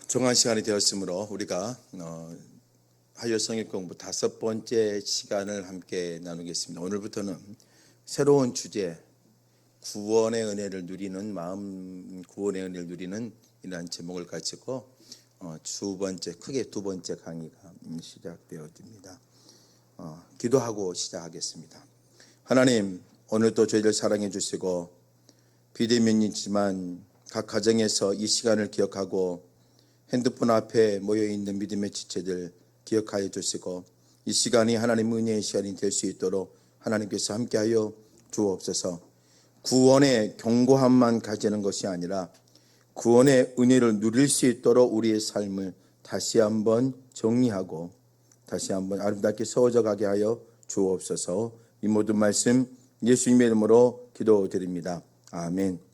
정한 시간이 되었으므로 우리가 하여 성역 공부 5번째 시간을 함께 나누겠습니다. 오늘부터는 새로운 주제, 구원의 은혜를 누리는 마음, 구원의 은혜를 누리는 이라는 제목을 가지고 크게 두 번째 강의가 시작되어집니다. 기도하고 시작하겠습니다. 하나님, 오늘도 저희를 사랑해 주시고 비대면이지만 각 가정에서 이 시간을 기억하고 핸드폰 앞에 모여있는 믿음의 지체들 기억하여 주시고 이 시간이 하나님 은혜의 시간이 될 수 있도록 하나님께서 함께하여 주옵소서. 구원의 경고함만 가지는 것이 아니라 구원의 은혜를 누릴 수 있도록 우리의 삶을 다시 한번 정리하고 다시 한번 아름답게 세워져 가게 하여 주옵소서. 이 모든 말씀 예수님의 이름으로 기도드립니다. 아멘.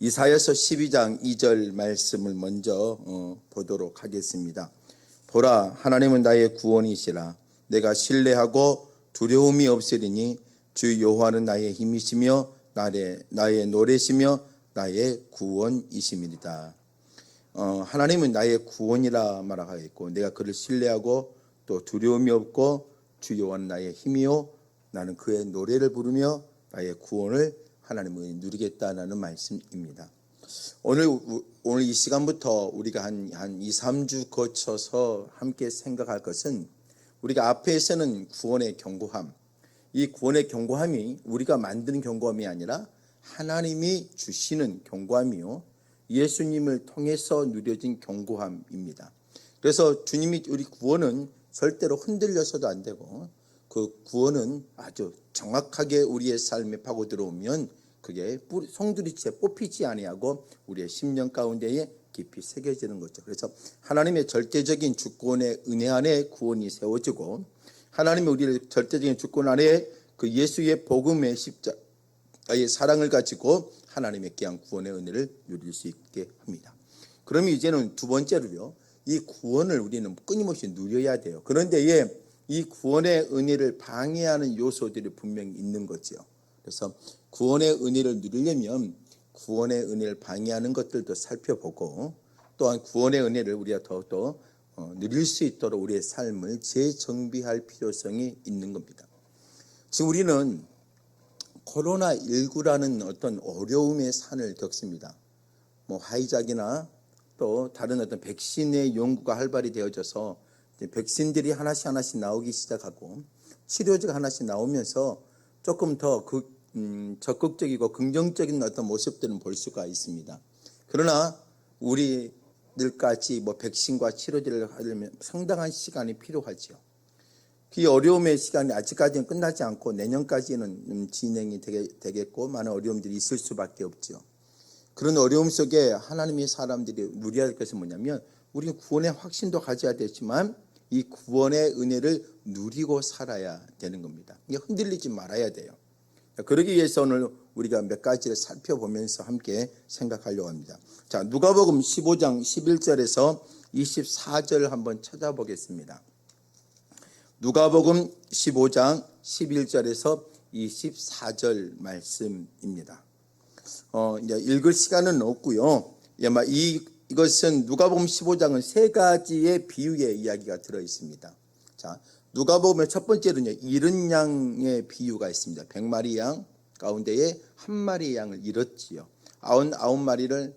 이사야서 12장 2절 말씀을 먼저 보도록 하겠습니다. 보라, 하나님은 나의 구원이시라. 내가 신뢰하고 두려움이 없으리니 주 여호와는 나의 힘이시며 나의 노래시며 나의 구원이심이니이다. 하나님은 나의 구원이라 말하고 내가 그를 신뢰하고 또 두려움이 없고 주 여호와는 나의 힘이요 나는 그의 노래를 부르며 나의 구원을 하나님을 누리겠다는 말씀입니다. 오늘 이 시간부터 우리가 한 2, 3주 거쳐서 함께 생각할 것은 우리가 앞에서는 구원의 경고함, 이 구원의 경고함이 우리가 만드는 경고함이 아니라 하나님이 주시는 경고함이요 예수님을 통해서 누려진 경고함입니다. 그래서 주님이 우리 구원은 절대로 흔들려서도 안 되고 그 구원은 아주 정확하게 우리의 삶에 파고 들어오면 그게 송두리째 뽑히지 아니하고 우리의 심령 가운데에 깊이 새겨지는 거죠. 그래서 하나님의 절대적인 주권의 은혜 안에 구원이 세워지고 하나님이 우리를 절대적인 주권 안에 그 예수의 복음의 십자가의 사랑을 가지고 하나님의 귀한 구원의 은혜를 누릴 수 있게 합니다. 그러면 이제는 두 번째로요, 이 구원을 우리는 끊임없이 누려야 돼요. 그런데 이 구원의 은혜를 방해하는 요소들이 분명히 있는 거죠. 그래서 구원의 은혜를 누리려면 구원의 은혜를 방해하는 것들도 살펴보고 또한 구원의 은혜를 우리가 더욱더 누릴 수 있도록 우리의 삶을 재정비할 필요성이 있는 겁니다. 지금 우리는 코로나19라는 어떤 어려움의 산을 겪습니다. 화이자기나 또 다른 어떤 백신의 연구가 활발히 되어져서 백신들이 하나씩 나오기 시작하고 치료제가 하나씩 나오면서 조금 더 적극적이고 긍정적인 어떤 모습들은 볼 수가 있습니다. 그러나 우리들까지 백신과 치료제를 하려면 상당한 시간이 필요하죠. 그 어려움의 시간이 아직까지는 끝나지 않고 내년까지는 진행이 되겠고 많은 어려움들이 있을 수밖에 없죠. 그런 어려움 속에 하나님의 사람들이 누려야 할 것은 뭐냐면 우리는 구원의 확신도 가져야 되지만 이 구원의 은혜를 누리고 살아야 되는 겁니다. 이게 흔들리지 말아야 돼요. 그러기 위해서 오늘 우리가 몇 가지를 살펴보면서 함께 생각하려고 합니다. 자, 누가복음 15장 11절에서 24절 한번 찾아보겠습니다. 누가복음 15장 11절에서 24절 말씀입니다. 이제 읽을 시간은 없고요. 이것은 누가복음 15장은 세 가지의 비유의 이야기가 들어 있습니다. 자, 누가복음의 첫 번째로는요, 잃은 양의 비유가 있습니다. 100마리 양 가운데에 한 마리의 양을 잃었지요. 99마리를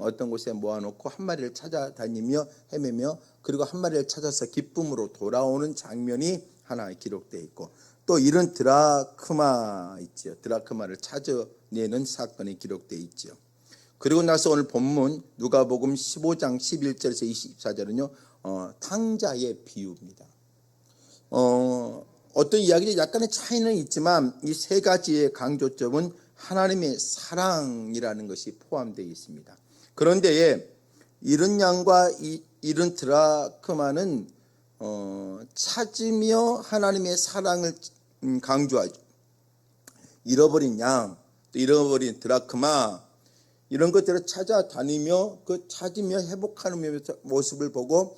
어떤 곳에 모아놓고 한 마리를 찾아다니며 헤매며 그리고 한 마리를 찾아서 기쁨으로 돌아오는 장면이 하나 기록되어 있고 또 잃은 드라크마 있죠. 드라크마를 찾아내는 사건이 기록되어 있죠. 그리고 나서 오늘 본문 누가복음 15장 11절에서 24절은요 탕자의 비유입니다. 어떤 이야기들이 약간의 차이는 있지만 이 세 가지의 강조점은 하나님의 사랑이라는 것이 포함되어 있습니다. 그런데 잃은 양과 잃은 드라크마는 찾으며 하나님의 사랑을 강조하죠. 잃어버린 양, 또 잃어버린 드라크마 이런 것들을 찾아다니며 그 찾으며 회복하는 모습을 보고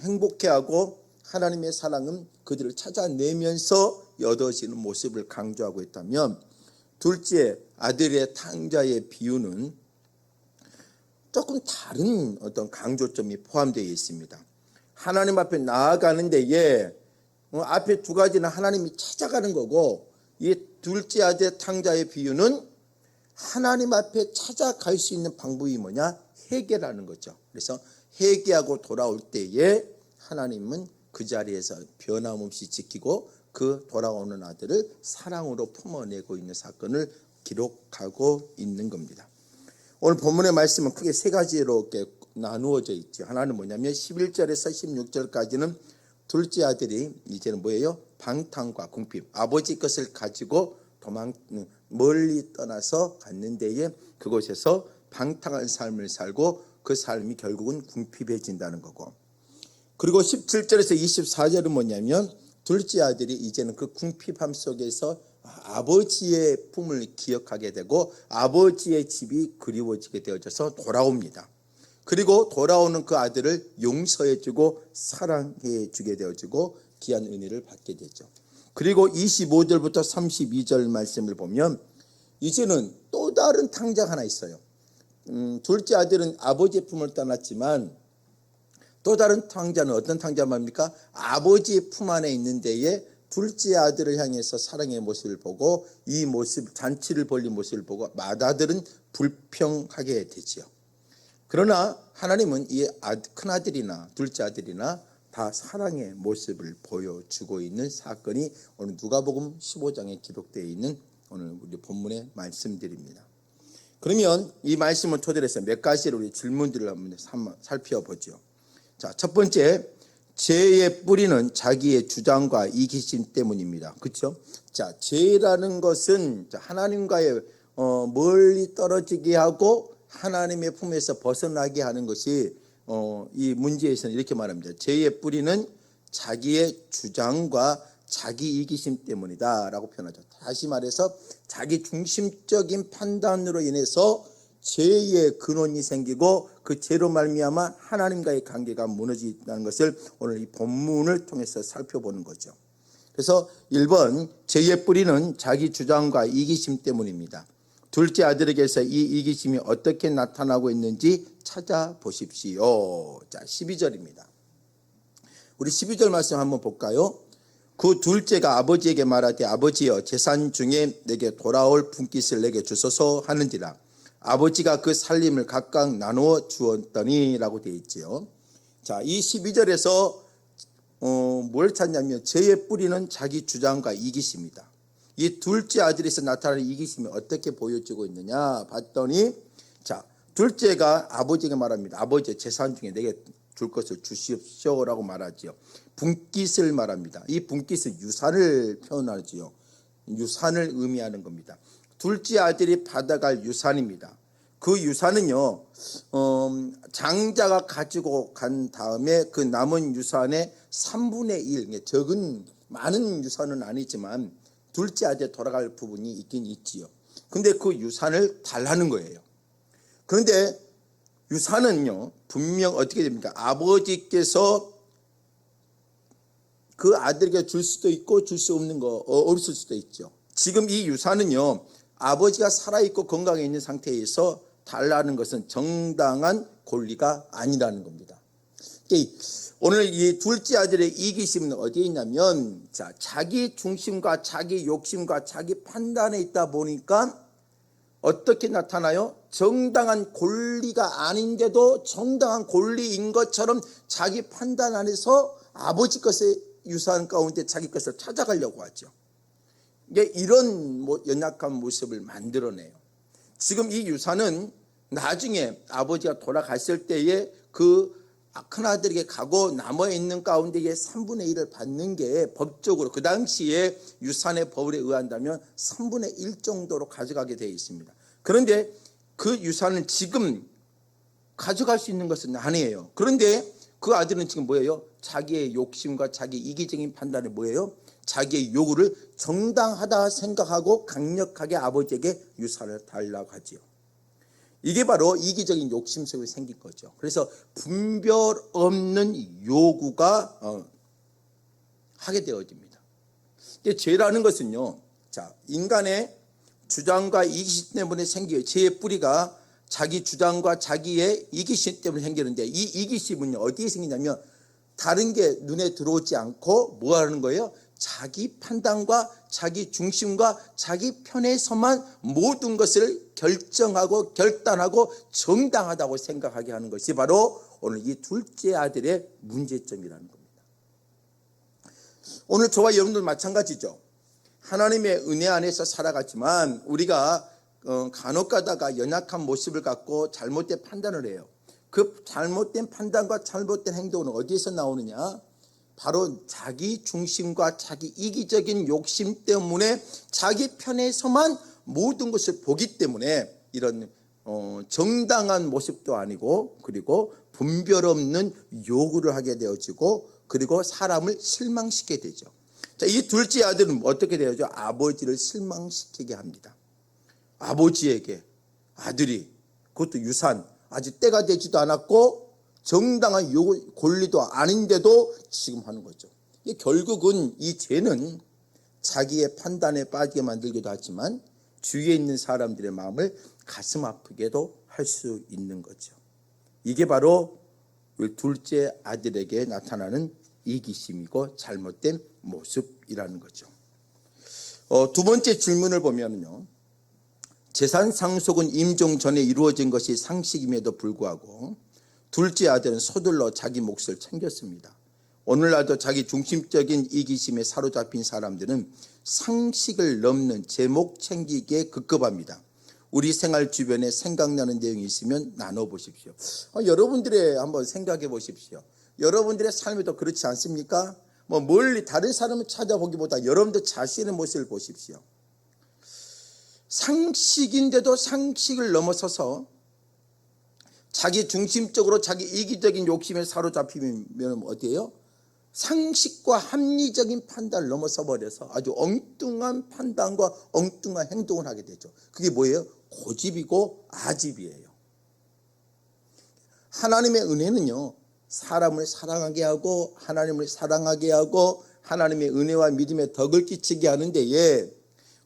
행복해하고 하나님의 사랑은 그들을 찾아내면서 얻어지는 모습을 강조하고 있다면 둘째 아들의 탕자의 비유는 조금 다른 어떤 강조점이 포함되어 있습니다. 하나님 앞에 나아가는 데에 앞에 두 가지는 하나님이 찾아가는 거고, 이 둘째 아들 탕자의 비유는 하나님 앞에 찾아갈 수 있는 방법이 뭐냐? 회개라는 거죠. 그래서 회개하고 돌아올 때에 하나님은 그 자리에서 변함없이 지키고 그 돌아오는 아들을 사랑으로 품어내고 있는 사건을 기록하고 있는 겁니다. 오늘 본문의 말씀은 크게 세 가지로 이렇게 나누어져 있죠. 하나는 뭐냐면 11절에서 16절까지는 둘째 아들이 이제는 뭐예요? 방탕과 궁핍, 아버지 것을 가지고 멀리 떠나서 갔는데에 그곳에서 방탕한 삶을 살고 그 삶이 결국은 궁핍해진다는 거고, 그리고 17절에서 24절은 뭐냐면 둘째 아들이 이제는 그 궁핍함 속에서 아버지의 품을 기억하게 되고 아버지의 집이 그리워지게 되어져서 돌아옵니다. 그리고 돌아오는 그 아들을 용서해주고 사랑해주게 되어지고 귀한 은혜를 받게 되죠. 그리고 25절부터 32절 말씀을 보면 이제는 또 다른 탕자가 하나 있어요. 둘째 아들은 아버지의 품을 떠났지만 또 다른 탕자는 어떤 탕자 말입니까? 아버지의 품 안에 있는 데에 둘째 아들을 향해서 사랑의 모습을 보고 이 모습, 잔치를 벌린 모습을 보고 맏아들은 불평하게 되지요. 그러나 하나님은 이 큰아들이나 둘째 아들이나 다 사랑의 모습을 보여주고 있는 사건이 오늘 누가복음 15장에 기록되어 있는 오늘 우리 본문의 말씀들입니다. 그러면 이 말씀을 토대로 해서 몇 가지로 우리 질문들을 한번 살펴보죠. 자, 첫 번째, 죄의 뿌리는 자기의 주장과 이기심 때문입니다. 그렇죠? 자, 죄라는 것은 하나님과의 멀리 떨어지게 하고 하나님의 품에서 벗어나게 하는 것이 이 문제에서는 이렇게 말합니다. 죄의 뿌리는 자기의 주장과 자기 이기심 때문이다 라고 표현하죠. 다시 말해서 자기 중심적인 판단으로 인해서 죄의 근원이 생기고 그 죄로 말미암아 하나님과의 관계가 무너진다는 것을 오늘 이 본문을 통해서 살펴보는 거죠. 그래서 1번, 죄의 뿌리는 자기 주장과 이기심 때문입니다. 둘째 아들에게서 이 이기심이 어떻게 나타나고 있는지 찾아보십시오. 자, 12절입니다. 우리 12절 말씀 한번 볼까요? 그 둘째가 아버지에게 말하되 아버지여 재산 중에 내게 돌아올 분깃을 내게 주소서 하는지라. 아버지가 그 살림을 각각 나누어 주었더니 라고 되어 있지요. 자, 이 12절에서 뭘 찾냐면 죄의 뿌리는 자기 주장과 이기심이다. 이 둘째 아들에서 나타나는 이기심이 어떻게 보여지고 있느냐 봤더니, 자, 둘째가 아버지에게 말합니다. 아버지 재산 중에 내게 줄 것을 주십시오라고 말하지요. 분깃을 말합니다. 이 분깃은 유산을 표현하지요. 유산을 의미하는 겁니다. 둘째 아들이 받아갈 유산입니다. 그 유산은요, 장자가 가지고 간 다음에 그 남은 유산의 3분의 1, 적은 많은 유산은 아니지만 둘째 아들에 돌아갈 부분이 있긴 있지요. 근데 그 유산을 달라는 거예요. 그런데 유산은요, 분명 어떻게 됩니까? 아버지께서 그 아들에게 줄 수도 있고 줄 수 없는 거, 없을 수도 있죠. 지금 이 유산은요, 아버지가 살아있고 건강해 있는 상태에서 달라는 것은 정당한 권리가 아니라는 겁니다. 오늘 이 둘째 아들의 이기심은 어디에 있냐면, 자, 자기 중심과 자기 욕심과 자기 판단에 있다 보니까 어떻게 나타나요? 정당한 권리가 아닌데도 정당한 권리인 것처럼 자기 판단 안에서 아버지 것의 유산 가운데 자기 것을 찾아가려고 하죠. 이게 이런 연약한 모습을 만들어내요. 지금 이 유산은 나중에 아버지가 돌아갔을 때에 그 큰아들에게 가고 남아있는 가운데에 3분의 1을 받는 게 법적으로 그 당시에 유산의 법에 의한다면 3분의 1 정도로 가져가게 되어 있습니다. 그런데 그 유산은 지금 가져갈 수 있는 것은 아니에요. 그런데 그 아들은 지금 뭐예요? 자기의 욕심과 자기 이기적인 판단이 뭐예요? 자기의 요구를 정당하다 생각하고 강력하게 아버지에게 유산을 달라고 하지요. 이게 바로 이기적인 욕심 속에 생긴 거죠. 그래서 분별 없는 요구가 하게 되어집니다. 죄라는 것은요, 자, 인간의 주장과 이기심 때문에 생겨요. 죄의 뿌리가 자기 주장과 자기의 이기심 때문에 생기는데, 이 이기심은요 어디에 생기냐면 다른 게 눈에 들어오지 않고 뭐 하는 거예요? 자기 판단과 자기 중심과 자기 편에서만 모든 것을 결정하고 결단하고 정당하다고 생각하게 하는 것이 바로 오늘 이 둘째 아들의 문제점이라는 겁니다. 오늘 저와 여러분들 마찬가지죠. 하나님의 은혜 안에서 살아갔지만 우리가 간혹 가다가 연약한 모습을 갖고 잘못된 판단을 해요. 그 잘못된 판단과 잘못된 행동은 어디에서 나오느냐? 바로 자기 중심과 자기 이기적인 욕심 때문에 자기 편에서만 모든 것을 보기 때문에 이런 정당한 모습도 아니고, 그리고 분별 없는 요구를 하게 되어지고, 그리고 사람을 실망시키게 되죠. 자, 이 둘째 아들은 어떻게 되어죠? 아버지를 실망시키게 합니다. 아버지에게 아들이, 그것도 유산, 아직 때가 되지도 않았고 정당한 요구, 권리도 아닌데도 지금 하는 거죠. 결국은 이 죄는 자기의 판단에 빠지게 만들기도 하지만 주위에 있는 사람들의 마음을 가슴 아프게도 할 수 있는 거죠. 이게 바로 둘째 아들에게 나타나는 이기심이고 잘못된 모습이라는 거죠. 두 번째 질문을 보면요, 재산 상속은 임종 전에 이루어진 것이 상식임에도 불구하고 둘째 아들은 서둘러 자기 몫을 챙겼습니다. 오늘날도 자기 중심적인 이기심에 사로잡힌 사람들은 상식을 넘는 제목 챙기기에 급급합니다. 우리 생활 주변에 생각나는 내용이 있으면 나눠보십시오. 여러분들의 한번 생각해 보십시오. 여러분들의 삶에도 그렇지 않습니까? 멀리 다른 사람을 찾아보기보다 여러분들 자신의 모습을 보십시오. 상식인데도 상식을 넘어서서 자기 중심적으로 자기 이기적인 욕심에 사로잡히면 어때요? 상식과 합리적인 판단을 넘어서 버려서 아주 엉뚱한 판단과 엉뚱한 행동을 하게 되죠. 그게 뭐예요? 고집이고 아집이에요. 하나님의 은혜는요, 사람을 사랑하게 하고 하나님을 사랑하게 하고 하나님의 은혜와 믿음의 덕을 끼치게 하는데,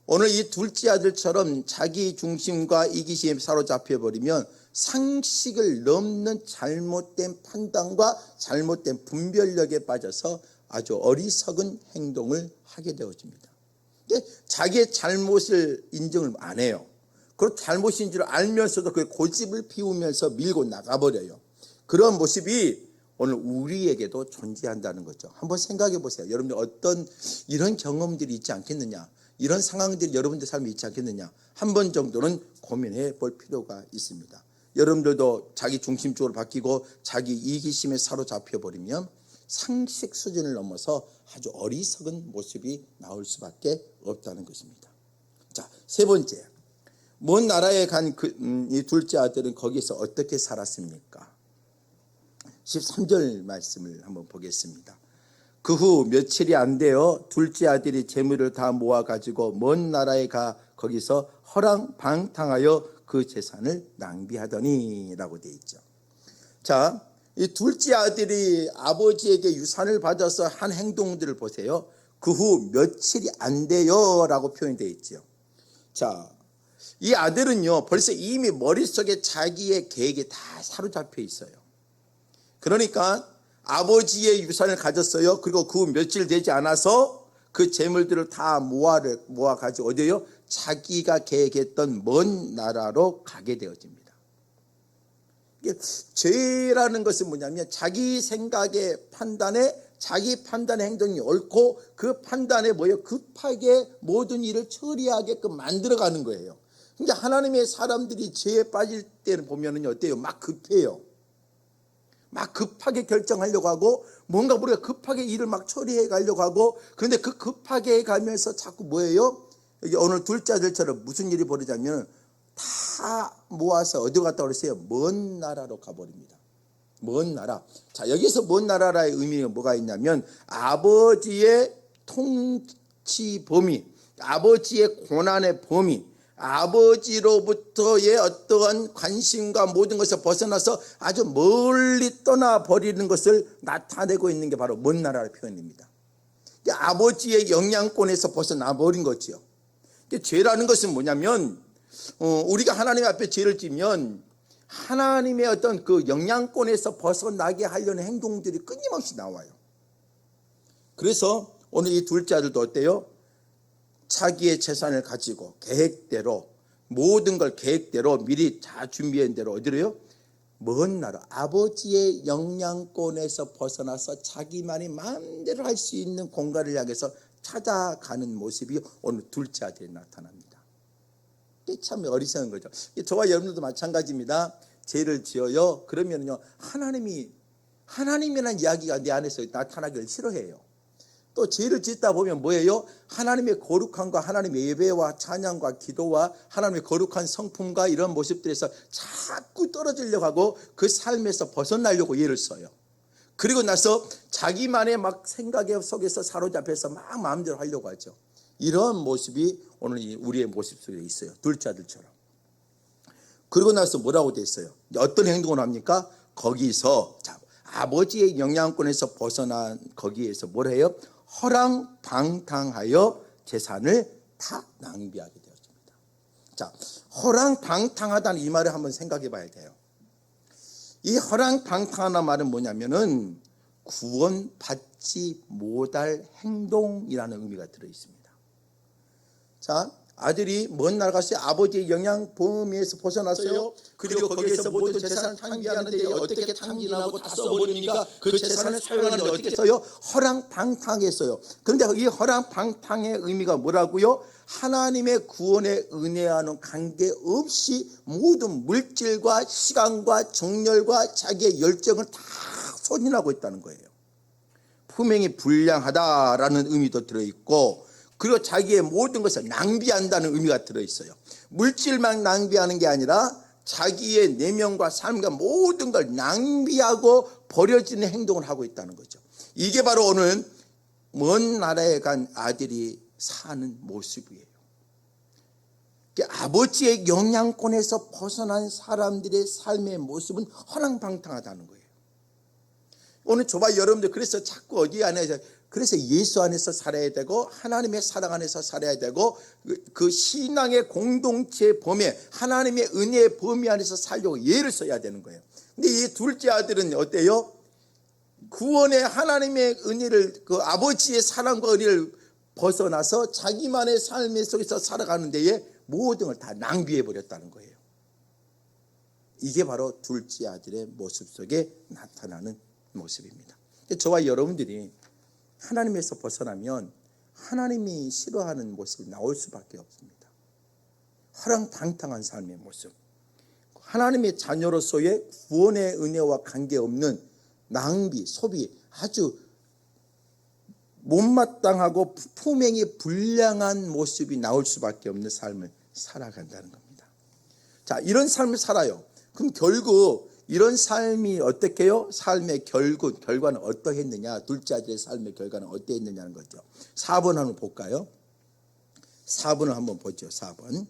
오늘 이 둘째 아들처럼 자기 중심과 이기심에 사로잡혀버리면 상식을 넘는 잘못된 판단과 잘못된 분별력에 빠져서 아주 어리석은 행동을 하게 되어집니다. 자기의 잘못을 인정을 안 해요. 그리고 잘못인 줄 알면서도 그 고집을 피우면서 밀고 나가버려요. 그런 모습이 오늘 우리에게도 존재한다는 거죠. 한번 생각해 보세요. 여러분들 어떤 이런 경험들이 있지 않겠느냐, 이런 상황들이 여러분들 삶에 있지 않겠느냐, 한 번 정도는 고민해 볼 필요가 있습니다. 여러분들도 자기 중심적으로 바뀌고 자기 이기심에 사로잡혀 버리면 상식 수준을 넘어서 아주 어리석은 모습이 나올 수밖에 없다는 것입니다. 자, 세 번째, 먼 나라에 간 이 둘째 아들은 거기서 어떻게 살았습니까? 13절 말씀을 한번 보겠습니다. 그 후 며칠이 안 되어 둘째 아들이 재물을 다 모아가지고 먼 나라에 가 거기서 허랑방탕하여 그 재산을 낭비하더니 라고 되어 있죠. 자, 이 둘째 아들이 아버지에게 유산을 받아서 한 행동들을 보세요. 그 후 며칠이 안 돼요 라고 표현되어 있죠. 자, 이 아들은요 벌써 이미 머릿속에 자기의 계획이 다 사로잡혀 있어요. 그러니까 아버지의 유산을 가졌어요. 그리고 그 후 며칠 되지 않아서 그 재물들을 다 모아가지고 어디에요? 자기가 계획했던 먼 나라로 가게 되어집니다. 죄라는 것은 뭐냐면 자기 생각의 판단에 자기 판단의 행동이 옳고 그 판단에 급하게 모든 일을 처리하게끔 만들어가는 거예요. 그러니까 하나님의 사람들이 죄에 빠질 때는 보면은 어때요? 막 급해요. 막 급하게 결정하려고 하고 뭔가 우리가 급하게 일을 막 처리해 가려고 하고, 그런데 그 급하게 가면서 자꾸 뭐예요? 여기 오늘 둘째 아들처럼 무슨 일이 벌어지냐면 다 모아서 어디 갔다 그랬어요? 먼 나라로 가버립니다. 먼 나라. 자, 여기서 먼 나라라의 의미가 뭐가 있냐면 아버지의 통치 범위, 아버지의 고난의 범위, 아버지로부터의 어떠한 관심과 모든 것을 벗어나서 아주 멀리 떠나버리는 것을 나타내고 있는 게 바로 먼 나라의 표현입니다. 아버지의 영향권에서 벗어나버린 거죠. 죄라는 것은 뭐냐면 우리가 하나님 앞에 죄를 지면 하나님의 어떤 그 영향권에서 벗어나게 하려는 행동들이 끊임없이 나와요. 그래서 오늘 이 둘째 아들도 어때요? 자기의 재산을 가지고 계획대로 모든 걸 계획대로 미리 다 준비한 대로 어디로요? 먼 나라 아버지의 영향권에서 벗어나서 자기만이 마음대로 할 수 있는 공간을 향해서 찾아가는 모습이 오늘 둘째 아들에 나타납니다. 이게 참 어리석은 거죠. 저와 여러분들도 마찬가지입니다. 죄를 지어요. 그러면요 하나님이라는 이야기가 내 안에서 나타나기를 싫어해요. 또 죄를 짓다 보면 뭐예요? 하나님의 거룩함과 하나님의 예배와 찬양과 기도와 하나님의 거룩한 성품과 이런 모습들에서 자꾸 떨어지려고 하고 그 삶에서 벗어나려고 애를 써요. 그리고 나서 자기만의 막 생각의 속에서 사로잡혀서 막 마음대로 하려고 하죠. 이런 모습이 오늘 우리의 모습 속에 있어요. 둘째 아들처럼. 그리고 나서 뭐라고 돼 있어요? 어떤 행동을 합니까? 거기서 아버지의 영향권에서 벗어난 거기에서 뭘 해요? 허랑방탕하여 재산을 다 낭비하게 되었습니다. 자, 허랑방탕하다는 이 말을 한번 생각해 봐야 돼요. 이 허랑방탕하다는 말은 뭐냐면은 구원받지 못할 행동이라는 의미가 들어 있습니다. 자, 아들이 먼 나라 가서 아버지의 영향 범위에서 벗어났어요. 그리고 거기에서 모든 재산을 탕비하는데 어떻게 탕진하고 다 써버리니까 그 재산을 사용하는데 어떻게 써요? 허랑방탕했어요. 그런데 이 허랑방탕의 의미가 뭐라고요? 하나님의 구원의 은혜와는 관계없이 모든 물질과 시간과 정열과 자기의 열정을 다 소진하고 있다는 거예요. 품행이 불량하다라는 의미도 들어있고 그리고 자기의 모든 것을 낭비한다는 의미가 들어있어요. 물질만 낭비하는 게 아니라 자기의 내면과 삶과 모든 걸 낭비하고 버려지는 행동을 하고 있다는 거죠. 이게 바로 오늘 먼 나라에 간 아들이 사는 모습이에요. 아버지의 영향권에서 벗어난 사람들의 삶의 모습은 허랑방탕하다는 거예요. 오늘 저와 여러분들 그래서 자꾸 어디 안에서 그래서 예수 안에서 살아야 되고 하나님의 사랑 안에서 살아야 되고 그 신앙의 공동체 범위 하나님의 은혜의 범위 안에서 살려고 예를 써야 되는 거예요. 근데 이 둘째 아들은 어때요? 구원의 하나님의 은혜를 그 아버지의 사랑과 은혜를 벗어나서 자기만의 삶의 속에서 살아가는 데에 모든 걸 다 낭비해 버렸다는 거예요. 이게 바로 둘째 아들의 모습 속에 나타나는 모습입니다. 저와 여러분들이 하나님에서 벗어나면 하나님이 싫어하는 모습이 나올 수밖에 없습니다. 허랑방탕한 삶의 모습, 하나님의 자녀로서의 구원의 은혜와 관계없는 낭비, 소비, 아주 못마땅하고 품행이 불량한 모습이 나올 수밖에 없는 삶을 살아간다는 겁니다. 자, 이런 삶을 살아요. 그럼 결국 이런 삶이 어떻게 해요? 삶의 결과는 어떠했느냐? 둘째 아들의 삶의 결과는 어떠했느냐는 거죠. 4번 한번 볼까요? 4번을 한번 보죠. 4번.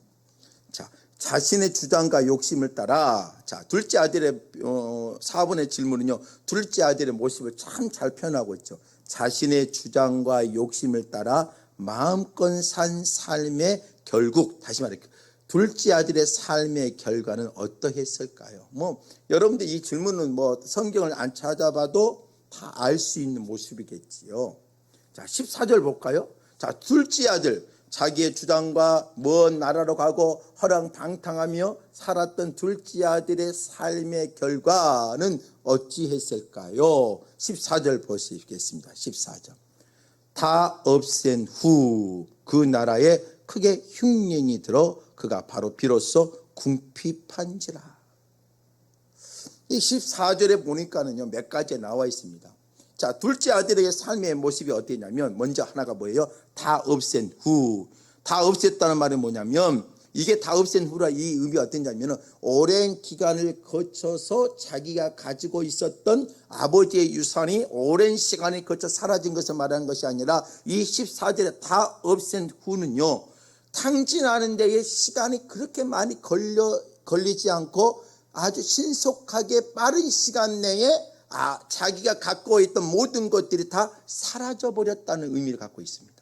자, 자신의 주장과 욕심을 따라, 자, 둘째 아들의 4번의 질문은요. 둘째 아들의 모습을 참 잘 표현하고 있죠. 자신의 주장과 욕심을 따라 마음껏 산 삶의 결국, 다시 말할게요. 둘째 아들의 삶의 결과는 어떠했을까요? 여러분들 이 질문은 성경을 안 찾아봐도 다 알 수 있는 모습이겠지요. 자, 14절 볼까요? 자, 둘째 아들, 자기의 주장과 먼 나라로 가고 허랑방탕하며 살았던 둘째 아들의 삶의 결과는 어찌했을까요? 14절 보시겠습니다. 14절. 다 없앤 후 그 나라에 크게 흉년이 들어 그가 바로 비로소 궁핍한지라. 이 14절에 보니까는요, 몇 가지 나와 있습니다. 자, 둘째 아들의 삶의 모습이 어땠냐면, 먼저 하나가 뭐예요? 다 없앤 후. 다 없앴다는 말이 뭐냐면, 이게 다 없앤 후라 이 의미가 어땠냐면, 오랜 기간을 거쳐서 자기가 가지고 있었던 아버지의 유산이 오랜 시간을 거쳐 사라진 것을 말하는 것이 아니라, 이 14절에 다 없앤 후는요, 탕진하는 데에 시간이 그렇게 많이 걸리지 않고 아주 신속하게 빠른 시간 내에 자기가 갖고 있던 모든 것들이 다 사라져 버렸다는 의미를 갖고 있습니다.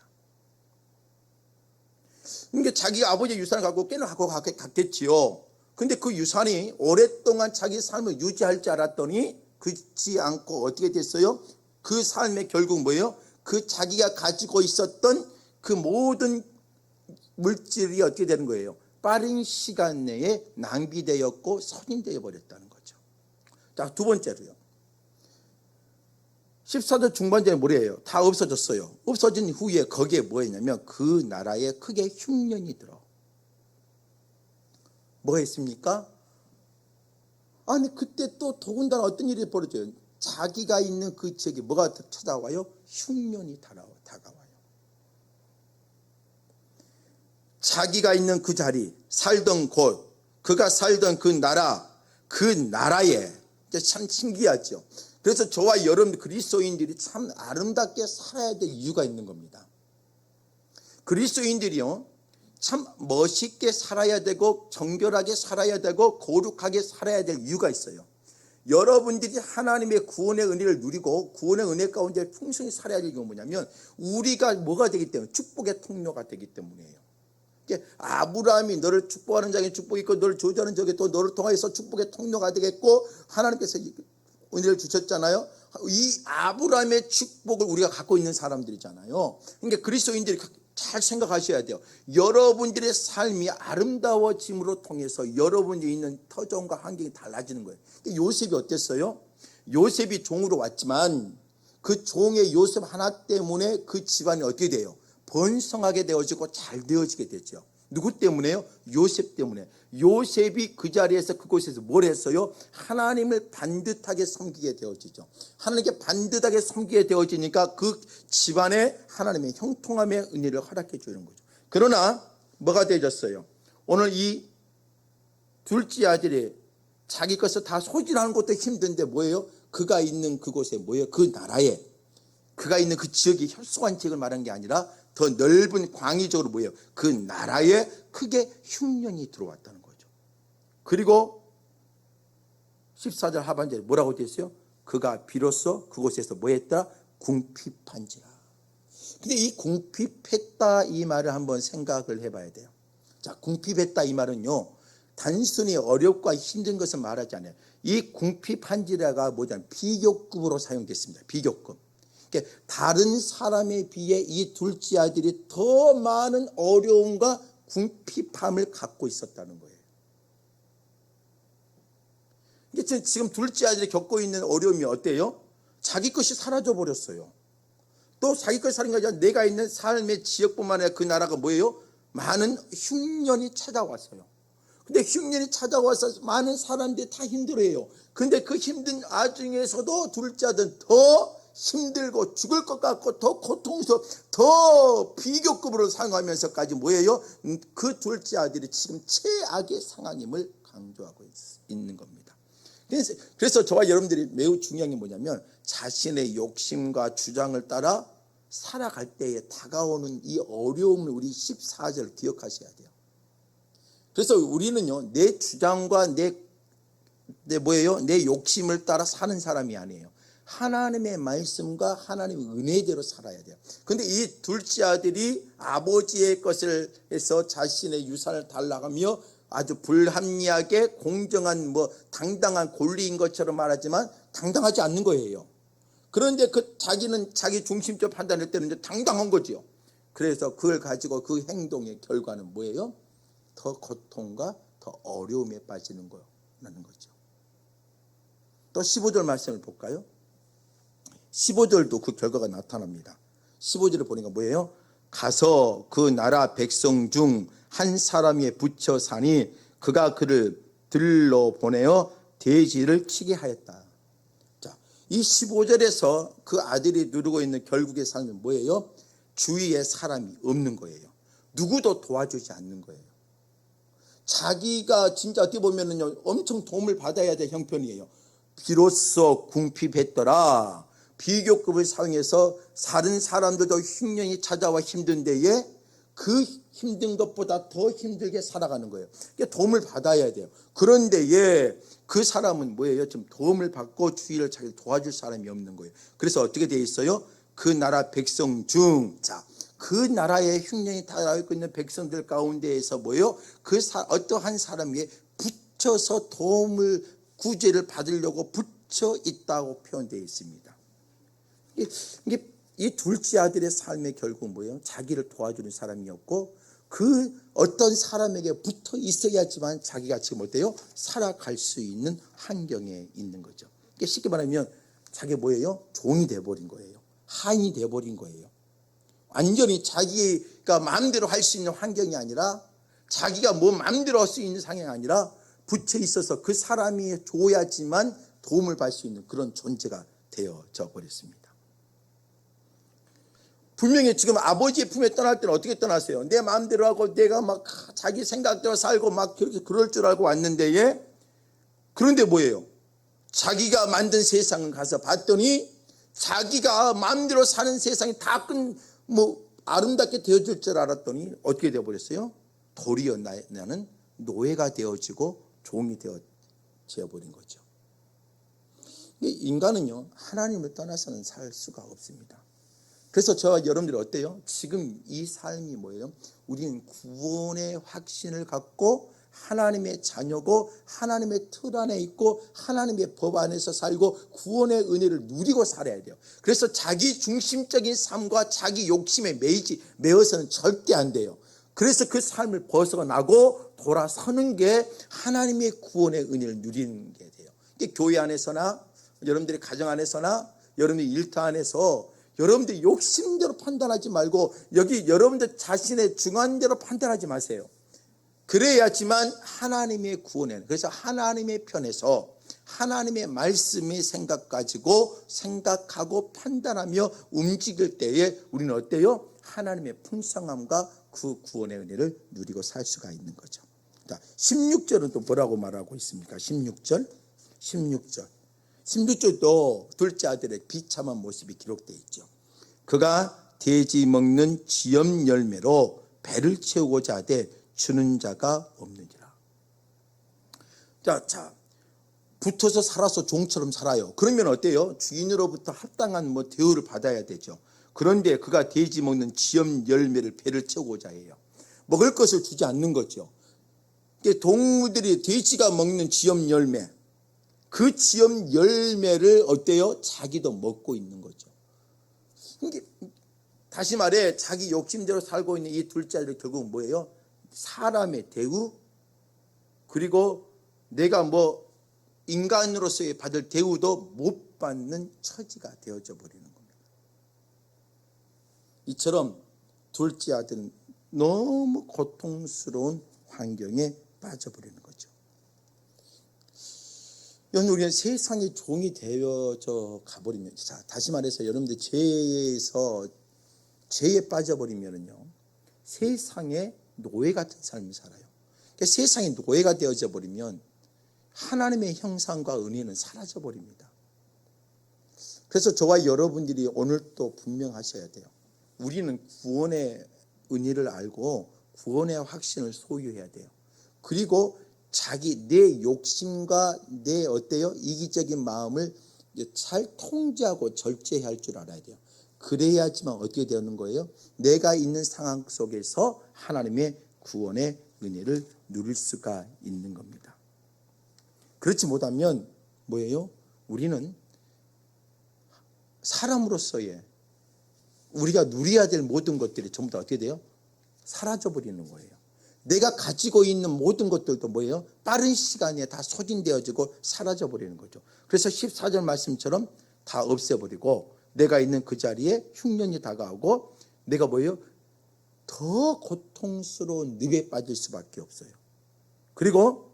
그러니까 자기가 아버지의 유산을 갖고 꽤나 갖고 갔겠지요. 근데 그 유산이 오랫동안 자기 삶을 유지할 줄 알았더니 그렇지 않고 어떻게 됐어요? 그 삶의 결국 뭐예요? 그 자기가 가지고 있었던 그 모든 물질이 어떻게 되는 거예요? 빠른 시간 내에 낭비되었고 손인되어 버렸다는 거죠. 자, 두 번째로요. 14절 중반절에 뭐래요? 다 없어졌어요. 없어진 후에 거기에 뭐였냐면 그 나라에 크게 흉년이 들어. 뭐 했습니까? 아니 그때 또 더군다나 어떤 일이 벌어져요? 자기가 있는 그 지역에 뭐가 찾아와요? 흉년이 다가와요. 자기가 있는 그 자리, 살던 곳, 그가 살던 그 나라에 참 신기하죠. 그래서 저와 여러분 그리스도인들이 참 아름답게 살아야 될 이유가 있는 겁니다. 그리스도인들이요, 참 멋있게 살아야 되고 정결하게 살아야 되고 거룩하게 살아야 될 이유가 있어요. 여러분들이 하나님의 구원의 은혜를 누리고 구원의 은혜 가운데 풍성히 살아야 될 이유가 뭐냐면 우리가 뭐가 되기 때문에 축복의 통로가 되기 때문이에요. 아브라함이 너를 축복하는 자에게 축복이 있고 너를 저주하는 자에게 또 너를 통하여서 축복의 통로가 되겠고 하나님께서 은혜를 주셨잖아요. 이 아브라함의 축복을 우리가 갖고 있는 사람들이잖아요. 그러니까 그리스도인들이 잘 생각하셔야 돼요. 여러분들의 삶이 아름다워짐으로 통해서 여러분이 있는 터전과 환경이 달라지는 거예요. 요셉이 어땠어요? 요셉이 종으로 왔지만 그 종의 요셉 하나 때문에 그 집안이 어떻게 돼요? 번성하게 되어지고 잘 되어지게 됐죠. 누구 때문에요? 요셉 때문에. 요셉이 그 자리에서 그곳에서 뭘 했어요? 하나님을 반듯하게 섬기게 되어지죠. 하나님께 반듯하게 섬기게 되어지니까 그 집안에 하나님의 형통함의 은혜를 허락해 주는 거죠. 그러나 뭐가 되어졌어요? 오늘 이 둘째 아들이 자기 것을 다 소진하는 것도 힘든데 뭐예요? 그가 있는 그곳에 뭐예요? 그 나라에 그가 있는 그 지역이 협소한 지역을 말하는 게 아니라 더 넓은 광의적으로 뭐예요? 그 나라에 크게 흉년이 들어왔다는 거죠. 그리고 14절 하반절에 뭐라고 되어 있어요? 그가 비로소 그곳에서 뭐 했다? 궁핍한지라. 근데 이 궁핍했다 이 말을 한번 생각을 해봐야 돼요. 자, 궁핍했다 이 말은요, 단순히 어렵고 힘든 것을 말하지 않아요. 이 궁핍한지라가 뭐냐면 비교급으로 사용됐습니다. 비교급. 다른 사람에 비해 이 둘째 아들이 더 많은 어려움과 궁핍함을 갖고 있었다는 거예요. 지금 둘째 아들이 겪고 있는 어려움이 어때요? 자기 것이 사라져 버렸어요. 또 자기 것이 사라진 게 아니라 내가 있는 삶의 지역뿐만 아니라 그 나라가 뭐예요? 많은 흉년이 찾아왔어요. 근데 흉년이 찾아와서 많은 사람들이 다 힘들어해요. 근데 그 힘든 와중에서도 둘째 아들은 더 힘들고 죽을 것 같고 더 고통스러워 더 비교급으로 사용하면서까지 뭐예요? 그 둘째 아들이 지금 최악의 상황임을 강조하고 있는 겁니다. 그래서 저와 여러분들이 매우 중요한 게 뭐냐면 자신의 욕심과 주장을 따라 살아갈 때에 다가오는 이 어려움을 우리 14절 기억하셔야 돼요. 그래서 우리는요, 내 주장과 내 욕심을 따라 사는 사람이 아니에요. 하나님의 말씀과 하나님의 은혜대로 살아야 돼요. 근데 이 둘째 아들이 아버지의 것을 해서 자신의 유산을 달라가며 아주 불합리하게 공정한 당당한 권리인 것처럼 말하지만 당당하지 않는 거예요. 그런데 자기는 자기 중심적 판단을 때는 당당한 거죠. 그래서 그걸 가지고 그 행동의 결과는 뭐예요? 더 고통과 더 어려움에 빠지는 거라는 거죠. 또 15절 말씀을 볼까요? 15절도 그 결과가 나타납니다. 15절을 보니까 뭐예요? 가서 그 나라 백성 중 한 사람에 붙여 사니 그가 그를 들러 보내어 돼지를 치게 하였다. 자, 이 15절에서 그 아들이 누리고 있는 결국의 삶이 뭐예요? 주위에 사람이 없는 거예요. 누구도 도와주지 않는 거예요. 자기가 진짜 어떻게 보면은요, 엄청 도움을 받아야 될 형편이에요. 비로소 궁핍했더라. 비교급을 사용해서 다른 사람들도 흉년이 찾아와 힘든 데에 그 힘든 것보다 더 힘들게 살아가는 거예요. 그러니까 도움을 받아야 돼요. 그런데 그 사람은 뭐예요? 지금 도움을 받고 주위를 자기를 도와줄 사람이 없는 거예요. 그래서 어떻게 되어 있어요? 그 나라 백성 중, 그 나라에 흉년이 달아있고 있는 백성들 가운데에서 뭐예요? 어떠한 사람이 붙여서 도움을 구제를 받으려고 붙여 있다고 표현되어 있습니다. 이 둘째 아들의 삶의 결국은 뭐예요? 자기를 도와주는 사람이었고 그 어떤 사람에게 붙어 있어야지만 자기가 지금 어때요? 살아갈 수 있는 환경에 있는 거죠. 쉽게 말하면 자기가 뭐예요? 종이 돼버린 거예요. 하인이 돼버린 거예요. 완전히 자기가 마음대로 할 수 있는 환경이 아니라 자기가 뭐 마음대로 할 수 있는 상황이 아니라 붙여 있어서 그 사람이 줘야지만 도움을 받을 수 있는 그런 존재가 되어져 버렸습니다. 분명히 지금 아버지의 품에 떠날 때는 어떻게 떠났어요? 내 마음대로 하고 내가 막 자기 생각대로 살고 막 그렇게 그럴 줄 알고 왔는데 그런데 뭐예요? 자기가 만든 세상을 가서 봤더니 자기가 마음대로 사는 세상이 다 아름답게 되어질 줄 알았더니 어떻게 되어버렸어요? 도리어 나는 노예가 되어지고 종이 되어져 버린 거죠. 인간은요 하나님을 떠나서는 살 수가 없습니다. 그래서 저와 여러분들이 어때요? 지금 이 삶이 뭐예요? 우리는 구원의 확신을 갖고 하나님의 자녀고 하나님의 틀 안에 있고 하나님의 법 안에서 살고 구원의 은혜를 누리고 살아야 돼요. 그래서 자기 중심적인 삶과 자기 욕심에 매여서는 절대 안 돼요. 그래서 그 삶을 벗어나고 돌아서는 게 하나님의 구원의 은혜를 누리는 게 돼요. 교회 안에서나 여러분들의 가정 안에서나 여러분들의 일터 안에서 여러분들 욕심대로 판단하지 말고 여기 여러분들 자신의 중한대로 판단하지 마세요. 그래야지만 하나님의 구원에, 그래서 하나님의 편에서 하나님의 말씀의 생각 가지고 생각하고 판단하며 움직일 때에 우리는 어때요? 하나님의 풍성함과 그 구원의 은혜를 누리고 살 수가 있는 거죠. 16절은 또 뭐라고 말하고 있습니까? 16절도 둘째 아들의 비참한 모습이 기록되어 있죠. 그가 돼지 먹는 지엄 열매로 배를 채우고자 하되 주는 자가 없느니라. 자, 붙어서 살아서 종처럼 살아요. 그러면 어때요? 주인으로부터 합당한 대우를 받아야 되죠. 그런데 그가 돼지 먹는 지엄 열매를 배를 채우고자 해요. 먹을 것을 주지 않는 거죠. 동물들이 돼지가 먹는 지엄 열매, 그 지엄 열매를 어때요? 자기도 먹고 있는 거죠. 다시 말해 자기 욕심대로 살고 있는 이 둘째 아들이 결국은 뭐예요? 사람의 대우, 그리고 내가 인간으로서의 받을 대우도 못 받는 처지가 되어져 버리는 겁니다. 이처럼 둘째 아들은 너무 고통스러운 환경에 빠져버리는 거죠. 여러분, 우리는 세상의 종이 되어져 가버리면, 자, 다시 말해서 여러분들 죄에 빠져버리면요, 세상의 노예 같은 삶을 살아요. 그러니까 세상의 노예가 되어져 버리면 하나님의 형상과 은혜는 사라져 버립니다. 그래서 저와 여러분들이 오늘 또 분명하셔야 돼요. 우리는 구원의 은혜를 알고 구원의 확신을 소유해야 돼요. 그리고 내 욕심과 내 이기적인 마음을 잘 통제하고 절제해야 할 줄 알아야 돼요. 그래야지만 어떻게 되는 거예요? 내가 있는 상황 속에서 하나님의 구원의 은혜를 누릴 수가 있는 겁니다. 그렇지 못하면 뭐예요? 우리는 사람으로서의 우리가 누려야 될 모든 것들이 전부 다 어떻게 돼요? 사라져 버리는 거예요. 내가 가지고 있는 모든 것들도 뭐예요? 빠른 시간에 다 소진되어지고 사라져 버리는 거죠. 그래서 14절 말씀처럼 다 없애버리고 내가 있는 그 자리에 흉년이 다가오고 내가 뭐예요? 더 고통스러운 늪에 빠질 수밖에 없어요. 그리고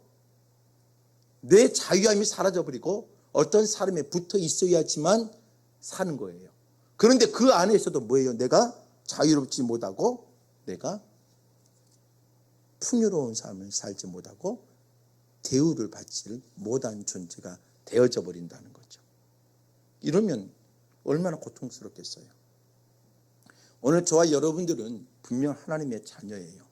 내 자유함이 사라져 버리고 어떤 사람에 붙어 있어야지만 사는 거예요. 그런데 그 안에서도 뭐예요? 내가 자유롭지 못하고 내가 풍요로운 삶을 살지 못하고 대우를 받지 못한 존재가 되어져 버린다는 거죠. 이러면 얼마나 고통스럽겠어요. 오늘 저와 여러분들은 분명 하나님의 자녀예요.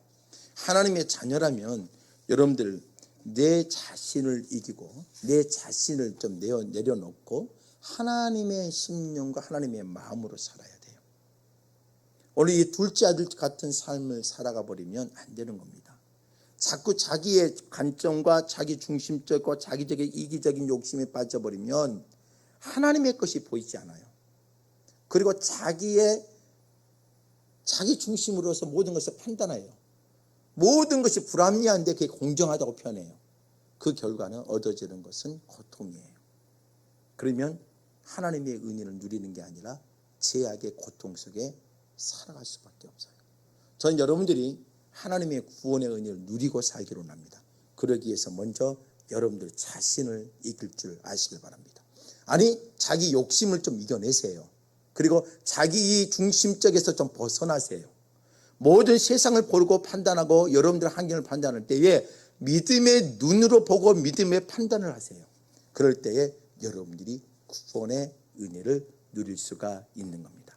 하나님의 자녀라면 여러분들 내 자신을 이기고 내 자신을 좀 내려놓고 하나님의 심령과 하나님의 마음으로 살아야 돼요. 오늘 이 둘째 아들 같은 삶을 살아가 버리면 안 되는 겁니다. 자꾸 자기의 관점과 자기 중심적과 자기적인 이기적인 욕심에 빠져버리면 하나님의 것이 보이지 않아요. 그리고 자기 중심으로서 모든 것을 판단해요. 모든 것이 불합리한데 그게 공정하다고 표현해요. 그 결과는 얻어지는 것은 고통이에요. 그러면 하나님의 은혜를 누리는 게 아니라 죄악의 고통 속에 살아갈 수밖에 없어요. 저는 여러분들이 하나님의 구원의 은혜를 누리고 살기로 합니다. 그러기 위해서 먼저 여러분들 자신을 이길 줄 아시길 바랍니다. 아니, 자기 욕심을 좀 이겨내세요. 그리고 자기 중심적에서 좀 벗어나세요. 모든 세상을 보고 판단하고 여러분들의 환경을 판단할 때에 믿음의 눈으로 보고 믿음의 판단을 하세요. 그럴 때에 여러분들이 구원의 은혜를 누릴 수가 있는 겁니다.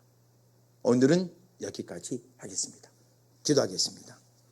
오늘은 여기까지 하겠습니다. 기도하겠습니다.